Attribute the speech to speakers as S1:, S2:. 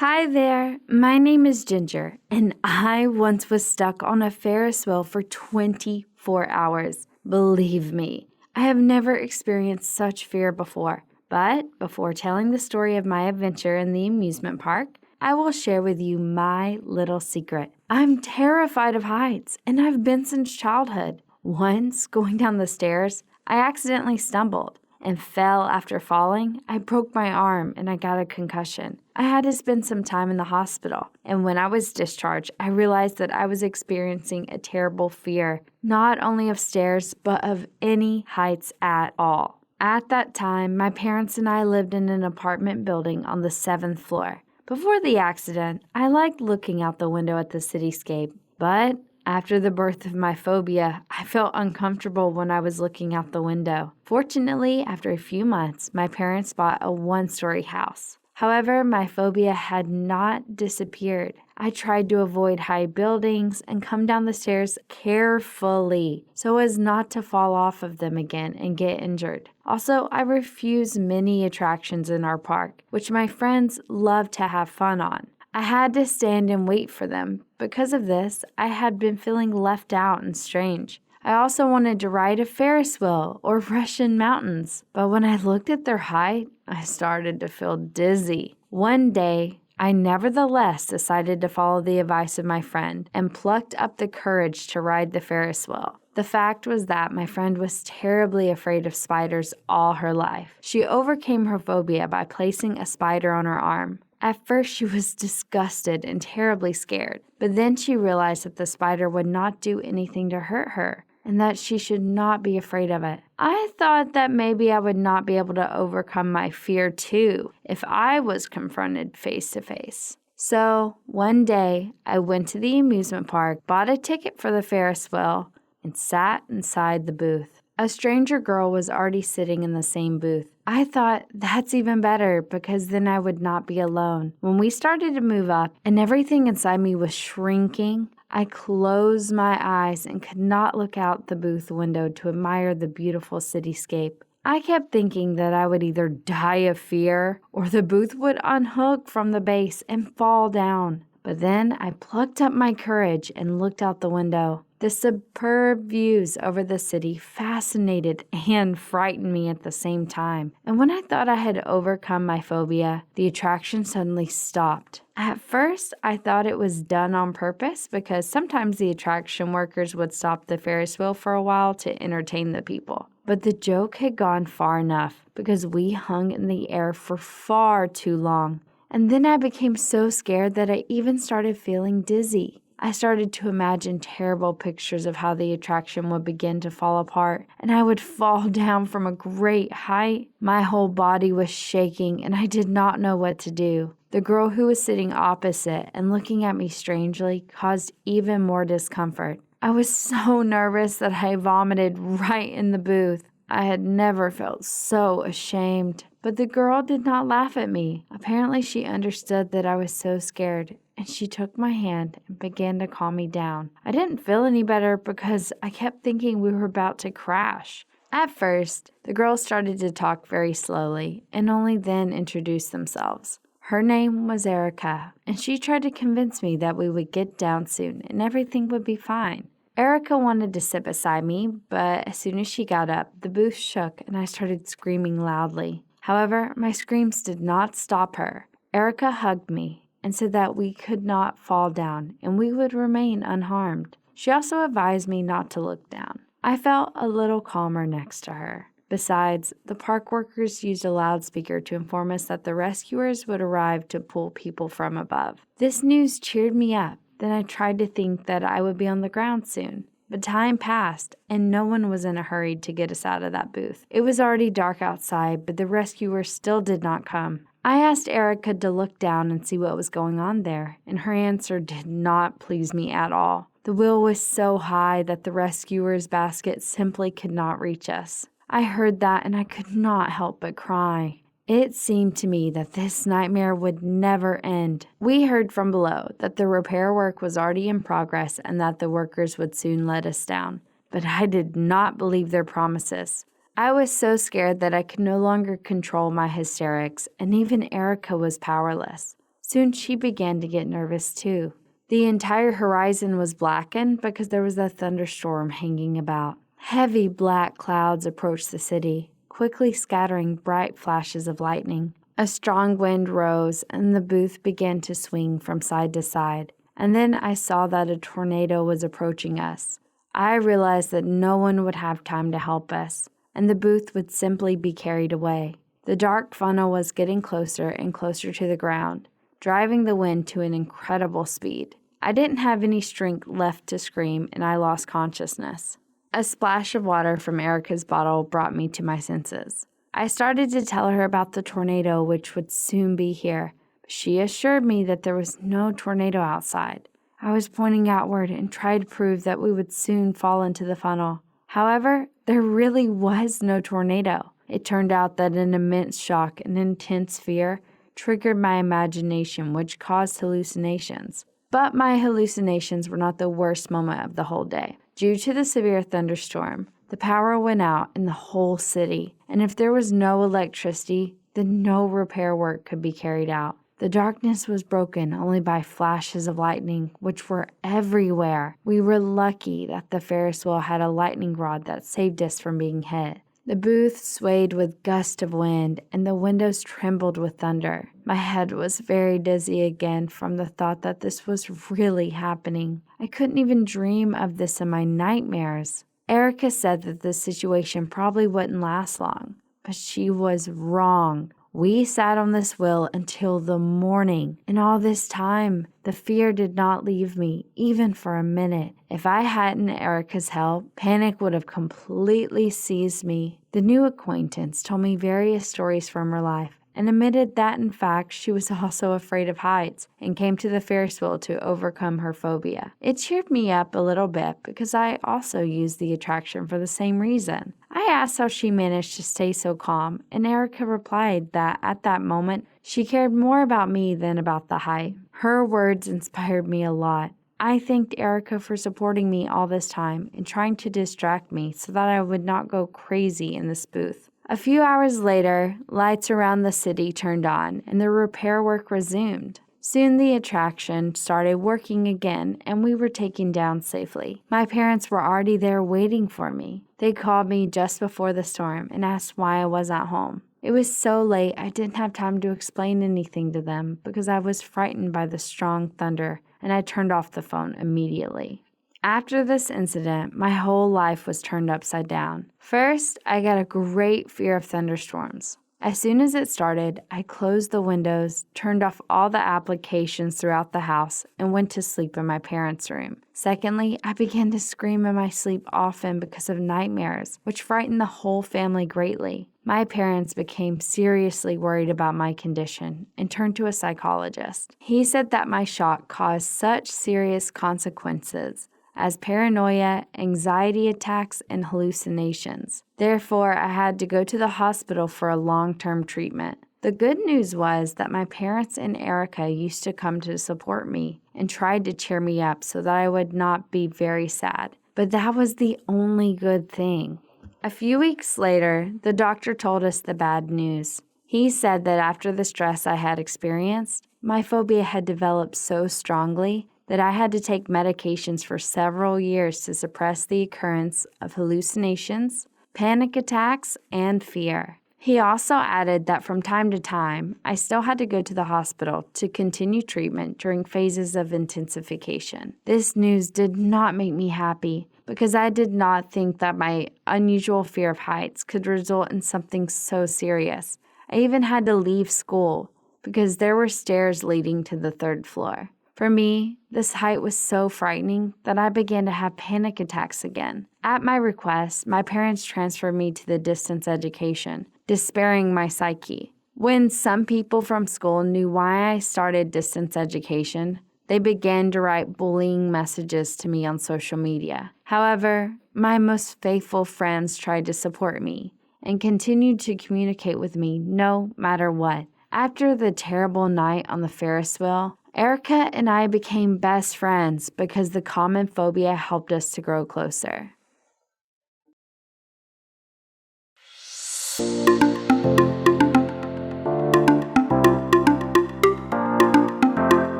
S1: Hi there, my name is Ginger, and I once was stuck on a Ferris wheel for 24 hours. Believe me, I have never experienced such fear before. But before telling the story of my adventure in the amusement park, I will share with you my little secret. I'm terrified of heights, and I've been since childhood. Once, going down the stairs, I accidentally stumbled and fell. After falling. I broke my arm and I got a concussion. I had to spend some time in the hospital, and when I was discharged, I realized that I was experiencing a terrible fear, not only of stairs, but of any heights at all. At that time, my parents and I lived in an apartment building on the 7th floor. Before the accident, I liked looking out the window at the cityscape, but after the birth of my phobia, I felt uncomfortable when I was looking out the window. Fortunately, after a few months, my parents bought a one-story house. However, my phobia had not disappeared. I tried to avoid high buildings and come down the stairs carefully so as not to fall off of them again and get injured. Also, I refused many attractions in our park, which my friends loved to have fun on. I had to stand and wait for them. Because of this, I had been feeling left out and strange. I also wanted to ride a Ferris wheel or rush in mountains, but when I looked at their height, I started to feel dizzy. One day, I nevertheless decided to follow the advice of my friend and plucked up the courage to ride the Ferris wheel. The fact was that my friend was terribly afraid of spiders all her life. She overcame her phobia by placing a spider on her arm. At first, she was disgusted and terribly scared, but then she realized that the spider would not do anything to hurt her and that she should not be afraid of it. I thought that maybe I would not be able to overcome my fear too if I was confronted face to face. So, one day, I went to the amusement park, bought a ticket for the Ferris wheel, and sat inside the booth. A stranger girl was already sitting in the same booth. I thought that's even better because then I would not be alone. When we started to move up and everything inside me was shrinking, I closed my eyes and could not look out the booth window to admire the beautiful cityscape. I kept thinking that I would either die of fear or the booth would unhook from the base and fall down. But then I plucked up my courage and looked out the window. The superb views over the city fascinated and frightened me at the same time. And when I thought I had overcome my phobia, the attraction suddenly stopped. At first, I thought it was done on purpose because sometimes the attraction workers would stop the Ferris wheel for a while to entertain the people. But the joke had gone far enough because we hung in the air for far too long. And then I became so scared that I even started feeling dizzy. I started to imagine terrible pictures of how the attraction would begin to fall apart, and I would fall down from a great height. My whole body was shaking, and I did not know what to do. The girl who was sitting opposite and looking at me strangely caused even more discomfort. I was so nervous that I vomited right in the booth. I had never felt so ashamed. But the girl did not laugh at me. Apparently, she understood that I was so scared, and she took my hand and began to calm me down. I didn't feel any better because I kept thinking we were about to crash. At first, the girls started to talk very slowly and only then introduced themselves. Her name was Erica, and she tried to convince me that we would get down soon and everything would be fine. Erica wanted to sit beside me, but as soon as she got up, the booth shook and I started screaming loudly. However, my screams did not stop her. Erica hugged me and said that we could not fall down and we would remain unharmed. She also advised me not to look down. I felt a little calmer next to her. Besides, the park workers used a loudspeaker to inform us that the rescuers would arrive to pull people from above. This news cheered me up. Then I tried to think that I would be on the ground soon. But time passed, and no one was in a hurry to get us out of that booth. It was already dark outside, but the rescuers still did not come. I asked Erica to look down and see what was going on there, and her answer did not please me at all. The wheel was so high that the rescuers' basket simply could not reach us. I heard that, and I could not help but cry. It seemed to me that this nightmare would never end. We heard from below that the repair work was already in progress and that the workers would soon let us down. But I did not believe their promises. I was so scared that I could no longer control my hysterics, and even Erica was powerless. Soon she began to get nervous too. The entire horizon was blackened because there was a thunderstorm hanging about. Heavy black clouds approached the city, quickly scattering bright flashes of lightning. A strong wind rose, and the booth began to swing from side to side. And then I saw that a tornado was approaching us. I realized that no one would have time to help us, and the booth would simply be carried away. The dark funnel was getting closer and closer to the ground, driving the wind to an incredible speed. I didn't have any strength left to scream, and I lost consciousness. A splash of water from Erica's bottle brought me to my senses. I started to tell her about the tornado which would soon be here, but she assured me that there was no tornado outside. I was pointing outward and tried to prove that we would soon fall into the funnel. However, there really was no tornado. It turned out that an immense shock and intense fear triggered my imagination, which caused hallucinations. But my hallucinations were not the worst moment of the whole day. Due to the severe thunderstorm, the power went out in the whole city, and if there was no electricity, then no repair work could be carried out. The darkness was broken only by flashes of lightning, which were everywhere. We were lucky that the Ferris wheel had a lightning rod that saved us from being hit. The booth swayed with gusts of wind, and the windows trembled with thunder. My head was very dizzy again from the thought that this was really happening. I couldn't even dream of this in my nightmares. Erica said that the situation probably wouldn't last long, but she was wrong. We sat on this wheel until the morning, and all this time, the fear did not leave me, even for a minute. If I hadn't Erica's help, panic would have completely seized me. The new acquaintance told me various stories from her life, and admitted that in fact she was also afraid of heights and came to the Ferris wheel to overcome her phobia. It cheered me up a little bit because I also used the attraction for the same reason. I asked how she managed to stay so calm, and Erica replied that at that moment she cared more about me than about the height. Her words inspired me a lot. I thanked Erica for supporting me all this time and trying to distract me so that I would not go crazy in this booth. A few hours later, lights around the city turned on and the repair work resumed. Soon the attraction started working again and we were taken down safely. My parents were already there waiting for me. They called me just before the storm and asked why I was at home. It was so late I didn't have time to explain anything to them because I was frightened by the strong thunder and I turned off the phone immediately. After this incident, my whole life was turned upside down. First, I got a great fear of thunderstorms. As soon as it started, I closed the windows, turned off all the applications throughout the house, and went to sleep in my parents' room. Secondly, I began to scream in my sleep often because of nightmares, which frightened the whole family greatly. My parents became seriously worried about my condition and turned to a psychologist. He said that my shock caused such serious consequences as paranoia, anxiety attacks, and hallucinations. Therefore, I had to go to the hospital for a long-term treatment. The good news was that my parents and Erica used to come to support me and tried to cheer me up so that I would not be very sad. But that was the only good thing. A few weeks later, the doctor told us the bad news. He said that after the stress I had experienced, my phobia had developed so strongly that I had to take medications for several years to suppress the occurrence of hallucinations, panic attacks, and fear. He also added that from time to time, I still had to go to the hospital to continue treatment during phases of intensification. This news did not make me happy because I did not think that my unusual fear of heights could result in something so serious. I even had to leave school because there were stairs leading to the 3rd floor. For me, this height was so frightening that I began to have panic attacks again. At my request, my parents transferred me to the distance education, despairing my psyche. When some people from school knew why I started distance education, they began to write bullying messages to me on social media. However, my most faithful friends tried to support me and continued to communicate with me no matter what. After the terrible night on the Ferris wheel, Erica and I became best friends because the common phobia helped us to grow closer.